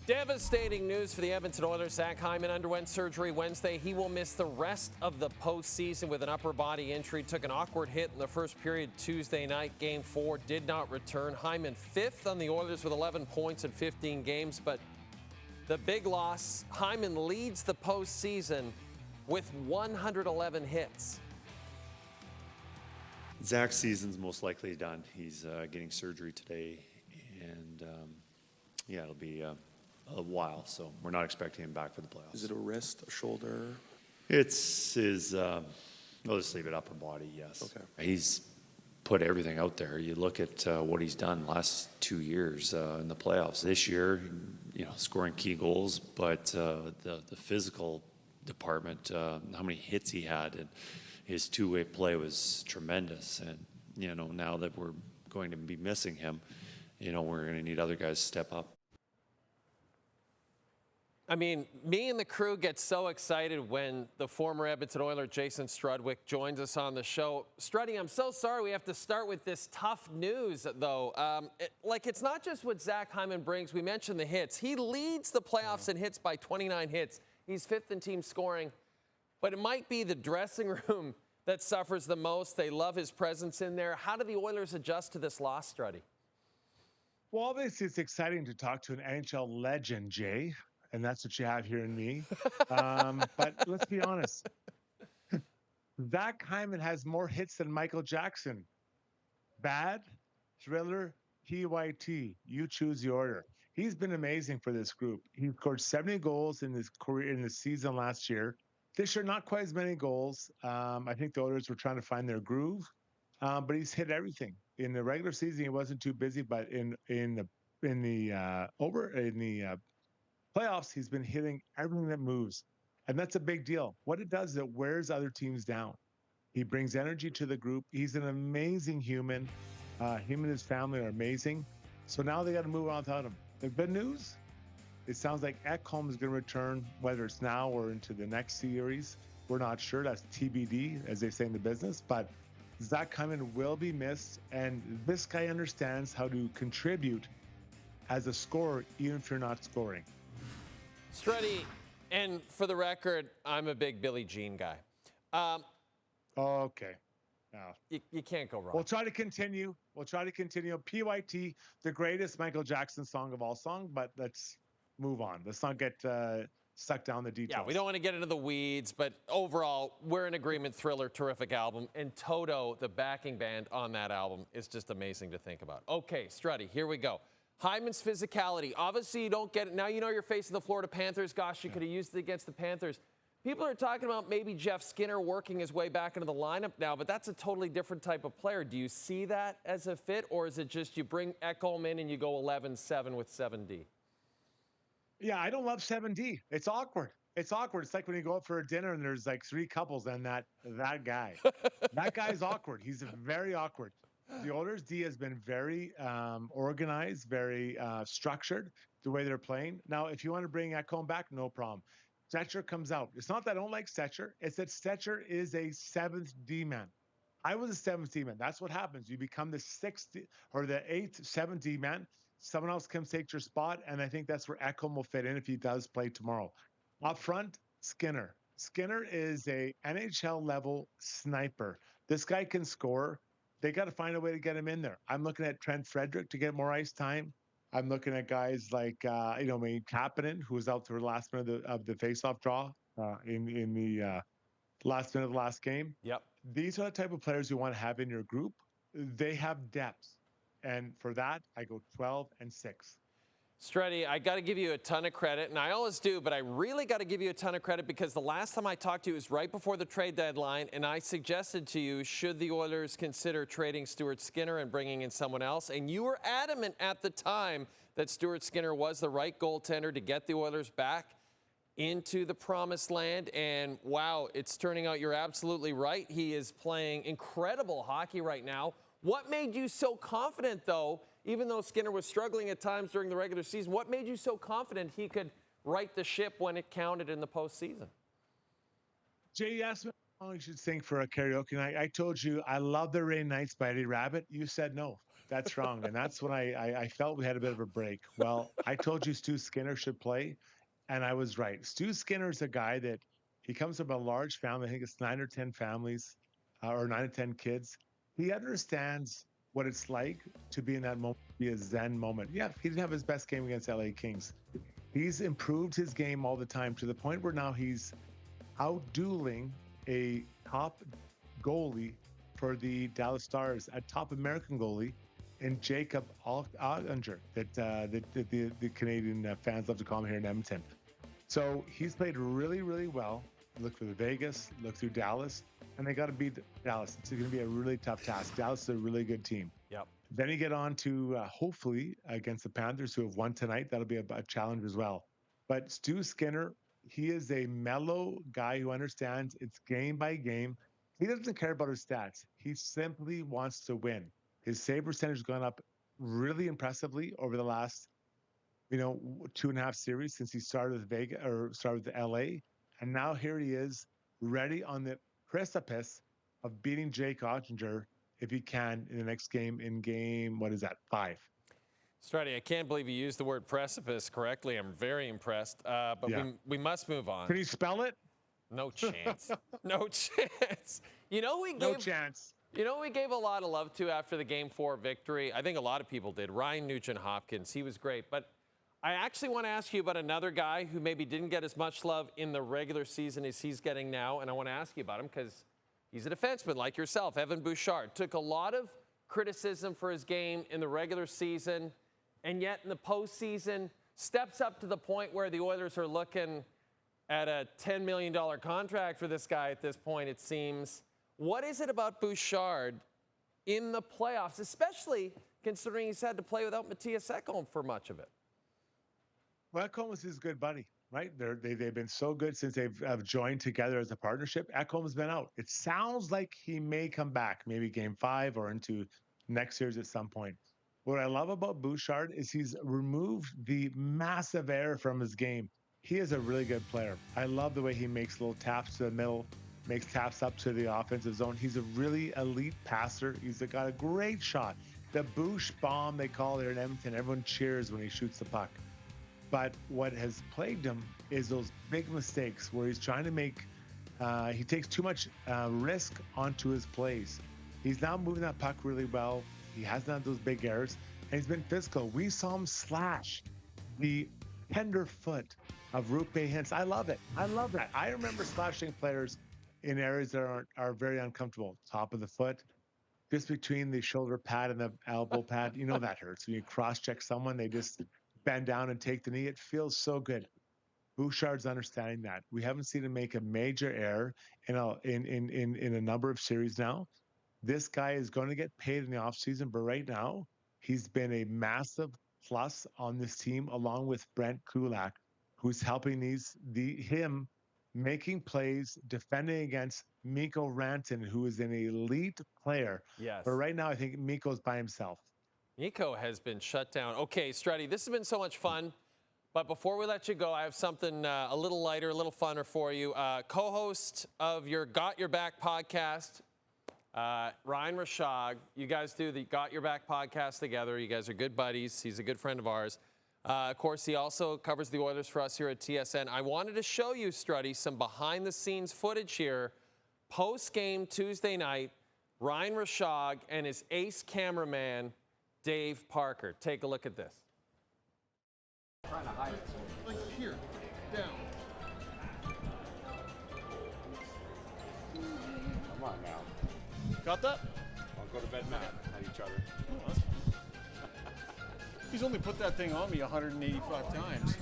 Devastating news for the Edmonton Oilers. Zach Hyman underwent surgery Wednesday. He will miss the rest of the postseason with an upper body injury. Took an awkward hit in the first period Tuesday night. Game 4 did not return. Hyman fifth on the Oilers with 11 points in 15 games. But the big loss, Hyman leads the postseason with 111 hits. Zach's season's most likely done. He's getting surgery today. And, it'll be a while, so we're not expecting him back for the playoffs. Is it a wrist, a shoulder? It's his, we'll just leave it upper body, yes. Okay. He's put everything out there. You look at what he's done last 2 years in the playoffs. This year, scoring key goals, but the physical department, how many hits he had, and his two-way play was tremendous. And, now that we're going to be missing him, we're going to need other guys to step up. I mean, me and the crew get so excited when the former Edmonton Oiler, Jason Strudwick, joins us on the show. Struddy, I'm so sorry we have to start with this tough news, though. It's not just what Zach Hyman brings. We mentioned the hits. He leads the playoffs in hits by 29 hits. He's fifth in team scoring. But it might be the dressing room that suffers the most. They love his presence in there. How do the Oilers adjust to this loss, Struddy? Well, obviously, it's exciting to talk to an NHL legend, Jay. And that's what you have here in me. But let's be honest. Zach Hyman has more hits than Michael Jackson. Bad, thriller, PYT. You choose the order. He's been amazing for this group. He scored 70 goals in his career in the season last year. This year, not quite as many goals. I think the Oilers were trying to find their groove. But he's hit everything. In the regular season, he wasn't too busy, but in the playoffs, he's been hitting everything that moves. And that's a big deal. What it does is it wears other teams down. He brings energy to the group. He's an amazing human. Him and his family are amazing. So now they got to move on without him. The good news, it sounds like Ekholm is going to return, whether it's now or into the next series. We're not sure. That's TBD, as they say in the business. But Zach Hyman will be missed. And this guy understands how to contribute as a scorer, even if you're not scoring. Struddy, and for the record, I'm a big Billie Jean guy. Okay. No. You can't go wrong. We'll try to continue. PYT, the greatest Michael Jackson song of all song, but let's move on. Let's not get stuck down the details. Yeah, we don't want to get into the weeds, but overall, we're in agreement. Thriller, terrific album. And Toto, the backing band on that album, is just amazing to think about. Okay, Struddy, here we go. Hyman's physicality. Obviously, you don't get it. Now you know you're facing the Florida Panthers. Gosh, you could have used it against the Panthers. People are talking about maybe Jeff Skinner working his way back into the lineup now, but that's a totally different type of player. Do you see that as a fit, or is it just you bring Ekholm in and you go 11-7 with 7D? Yeah, I don't love 7D. It's awkward. It's like when you go out for a dinner and there's like 3 couples and that guy. That guy's awkward. He's very awkward. The Oilers' D has been very organized, very structured, the way they're playing. Now, if you want to bring Ekholm back, no problem. Stetcher comes out. It's not that I don't like Stetcher. It's that Stetcher is a 7th D-man. I was a 7th D-man. That's what happens. You become the 6th or the 8th, 7th D-man. Someone else comes take your spot, and I think that's where Ekholm will fit in if he does play tomorrow. Up front, Skinner. Skinner is a NHL-level sniper. This guy can score. They got to find a way to get him in there. I'm looking at Trent Frederick to get more ice time. I'm looking at guys like, Kapanen, who was out for the last minute of the faceoff draw in the last minute of the last game. Yep. These are the type of players you want to have in your group. They have depth. And for that, I go 12-6. Struddy, I got to give you a ton of credit, and I always do, but I really got to give you a ton of credit because the last time I talked to you was right before the trade deadline, and I suggested to you, should the Oilers consider trading Stuart Skinner and bringing in someone else? And you were adamant at the time that Stuart Skinner was the right goaltender to get the Oilers back into the promised land, and wow, it's turning out you're absolutely right. He is playing incredible hockey right now. What made you so confident, though, even though Skinner was struggling at times during the regular season, what made you so confident he could right the ship when it counted in the postseason? Jay, you asked me how long you should sing for a karaoke night. I told you I love the Rain Nights by Eddie Rabbit. You said no. That's wrong. And that's when I felt we had a bit of a break. Well, I told you Stu Skinner should play, and I was right. Stu Skinner's a guy that he comes from a large family. I think it's 9 or 10 families or 9 or 10 kids. He understands what it's like to be in that moment, be a zen moment. Yeah, he didn't have his best game against LA Kings. He's improved his game all the time to the point where now he's out-dueling a top goalie for the Dallas Stars, a top American goalie, in Jacob Ottinger, that the Canadian fans love to call him here in Edmonton. So he's played really, really well. Look through Vegas, look through Dallas, and they got to beat Dallas. It's going to be a really tough task. Dallas is a really good team. Yep. Then you get on to hopefully against the Panthers, who have won tonight. That'll be a challenge as well. But Stu Skinner, he is a mellow guy who understands it's game by game. He doesn't care about his stats. He simply wants to win. His save percentage has gone up really impressively over the last, 2.5 series since he started with Vegas or started with LA. And now here he is, ready on the precipice of beating Jake Ottinger if he can in the next game, in game, 5. Struddy, I can't believe you used the word precipice correctly. I'm very impressed. But Yeah. we must move on. Can you spell it? No chance. No chance. No chance. We gave a lot of love to after the Game 4 victory. I think a lot of people did. Ryan Nugent-Hopkins, he was great. But I actually want to ask you about another guy who maybe didn't get as much love in the regular season as he's getting now. And I want to ask you about him because he's a defenseman like yourself. Evan Bouchard took a lot of criticism for his game in the regular season, and yet in the postseason steps up to the point where the Oilers are looking at a $10 million contract for this guy at this point, it seems. What is it about Bouchard in the playoffs, especially considering he's had to play without Matthias Ekholm for much of it? Well, Ekholm was his good buddy, right? They've been so good since they've joined together as a partnership. Ekholm's been out. It sounds like he may come back, maybe game 5 or into next year's at some point. What I love about Bouchard is he's removed the massive error from his game. He is a really good player. I love the way he makes little taps to the middle, makes taps up to the offensive zone. He's a really elite passer. He's got a great shot. The Bouch bomb, they call it in Edmonton. Everyone cheers when he shoots the puck. But what has plagued him is those big mistakes where he's trying to make, he takes too much risk onto his plays. He's now moving that puck really well. He hasn't had those big errors, and he's been physical. We saw him slash the tender foot of Rupe Hintz. I love it. I love that. I remember slashing players in areas that are very uncomfortable. Top of the foot, just between the shoulder pad and the elbow pad. You know that hurts. When you cross-check someone, they just bend down and take the knee. It feels so good. Bouchard's understanding that. We haven't seen him make a major error in a number of series now. This guy is going to get paid in the offseason, but right now, he's been a massive plus on this team, along with Brent Kulak, who's helping him making plays, defending against Mikko Rantanen, who is an elite player. Yes. But right now, I think Mikko's by himself. Mikko has been shut down. Okay, Struddy, this has been so much fun. But before we let you go, I have something a little lighter, a little funner for you. Co-host of your Got Your Back podcast, Ryan Rashog. You guys do the Got Your Back podcast together. You guys are good buddies. He's a good friend of ours. Of course, he also covers the Oilers for us here at TSN. I wanted to show you, Struddy, some behind-the-scenes footage here. Post-game Tuesday night, Ryan Rashog and his ace cameraman, Dave Parker. Take a look at this. Trying to hide it. Like here, down. Come on now. Got that? I'll go to bed mad at each other. He's only put that thing on me 185 times.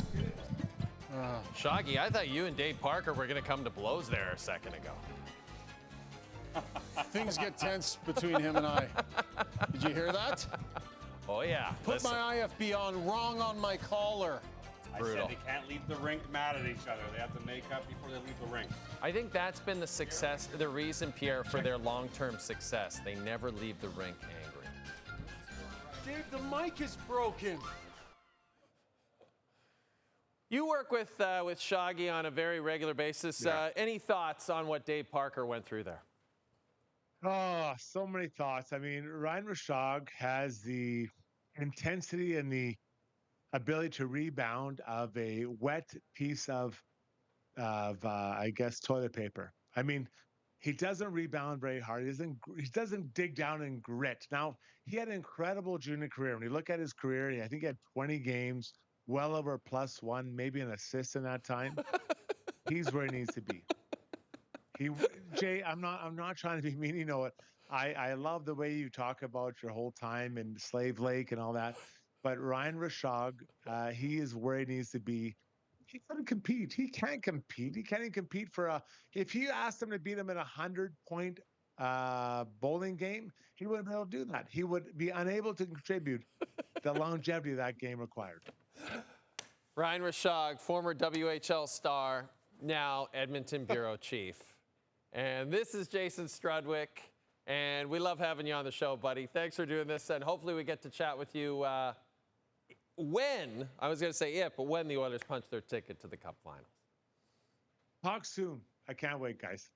Shoggy, I thought you and Dave Parker were going to come to blows there a second ago. Things get tense between him and I. Did you hear that? Oh, yeah. Put Listen. my IFB on wrong on my collar. Brutal. I said they can't leave the rink mad at each other. They have to make up before they leave the rink. I think that's been the success, the reason, Pierre, for their long-term success. They never leave the rink angry. Dave, the mic is broken. You work with Shoggy on a very regular basis. Yeah. Any thoughts on what Dave Parker went through there? Oh, so many thoughts. I mean, Ryan Rishaug has the intensity and the ability to rebound of a wet piece of I guess toilet paper. I mean, he doesn't rebound very hard. He doesn't dig down and grit. Now, he had an incredible junior career. When you look at his career, I think he had 20 games, well over +1, maybe an assist in that time. He's where he needs to be. He Jay, I'm not trying to be mean, I love the way you talk about your whole time in Slave Lake and all that. But Ryan Rishaug, he is where he needs to be. He couldn't compete. He can't compete. He can't even compete for a. If you asked him to beat him in 100-point bowling game, he wouldn't be able to do that. He would be unable to contribute the longevity that game required. Ryan Rishaug, former WHL star, now Edmonton bureau chief. And this is Jason Strudwick, and we love having you on the show, buddy. Thanks for doing this, and hopefully we get to chat with you when, I was going to say if, but when the Oilers punch their ticket to the Cup Final. Talk soon. I can't wait, guys.